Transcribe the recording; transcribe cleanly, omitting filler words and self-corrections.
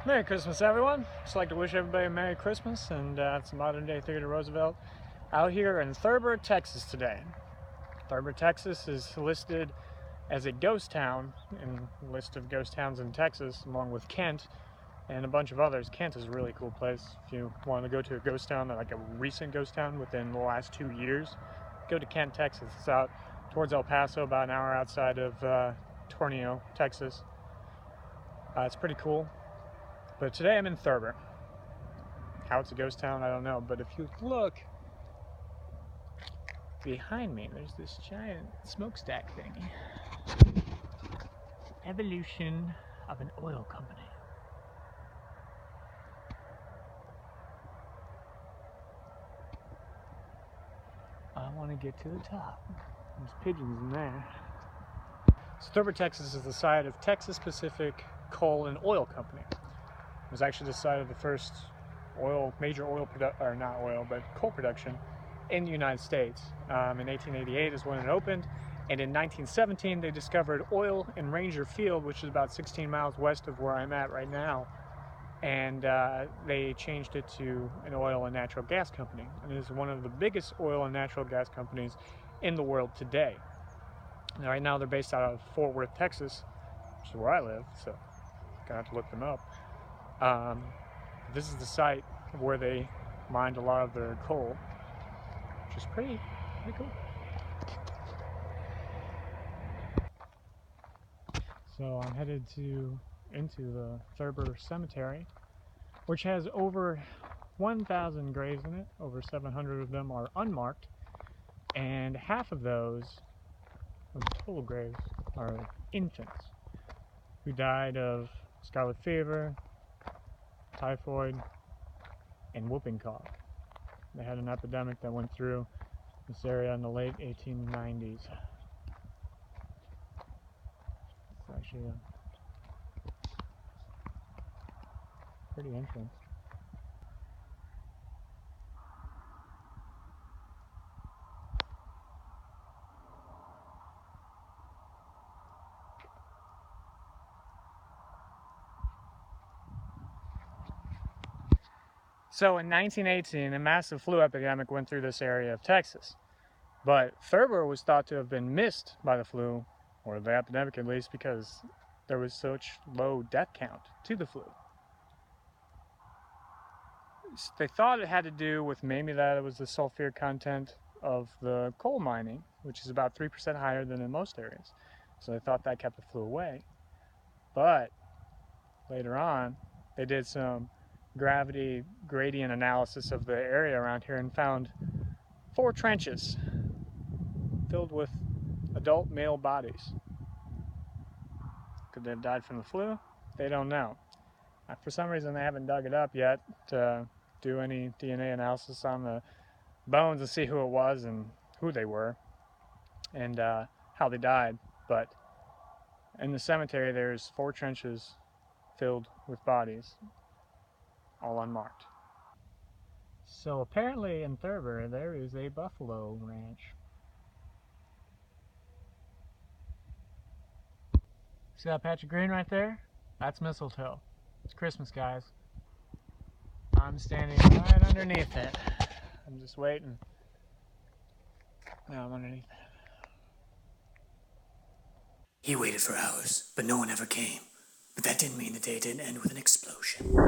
Merry Christmas, everyone. Just like to wish everybody a Merry Christmas, and it's Modern.Day.Theodore Roosevelt out here in Thurber, Texas today. Thurber, Texas is listed as a ghost town in the list of ghost towns in Texas, along with Kent and a bunch of others. Kent is a really cool place. If you want to go to a ghost town, like a recent ghost town within the last 2 years, go to Kent, Texas. It's out towards El Paso, about an hour outside of Tornillo, Texas. It's pretty cool. But today I'm in Thurber. How it's a ghost town, I don't know. But if you look behind me, there's this giant smokestack thingy. Evolution of an oil company. I want to get to the top. There's pigeons in there. So Thurber, Texas is the site of Texas Pacific Coal and Oil Company. It was actually the site of the first major coal production in the United States. In 1888 is when it opened, and in 1917 they discovered oil in Ranger Field, which is about 16 miles west of where I'm at right now, and they changed it to an oil and natural gas company, and it is one of the biggest oil and natural gas companies in the world today. Now, right now they're based out of Fort Worth, Texas, which is where I live, so I'm gonna have to look them up. This is the site where they mined a lot of their coal, which is pretty cool. So I'm headed into the Thurber Cemetery, which has over 1,000 graves in it. Over 700 of them are unmarked, and half of those, of the total graves, are infants who died of scarlet fever, typhoid, and whooping cough. They had an epidemic that went through this area in the late 1890s. It's actually a pretty entrance. So in 1918, a massive flu epidemic went through this area of Texas. But Thurber was thought to have been missed by the flu, or the epidemic at least, because there was such low death count to the flu. They thought it had to do with maybe that it was the sulfur content of the coal mining, which is about 3% higher than in most areas. So they thought that kept the flu away. But later on, they did some gravity gradient analysis of the area around here and found 4 trenches filled with adult male bodies. Could they have died from the flu? They don't know. For some reason they haven't dug it up yet to do any DNA analysis on the bones and see who it was and who they were and how they died. But in the cemetery there's 4 trenches filled with bodies, all unmarked. So apparently in Thurber there is a buffalo ranch. See that patch of green right there? That's mistletoe. It's Christmas, guys. I'm standing right underneath it. I'm just waiting. Now I'm underneath it. He waited for hours, but no one ever came. But that didn't mean the day didn't end with an explosion.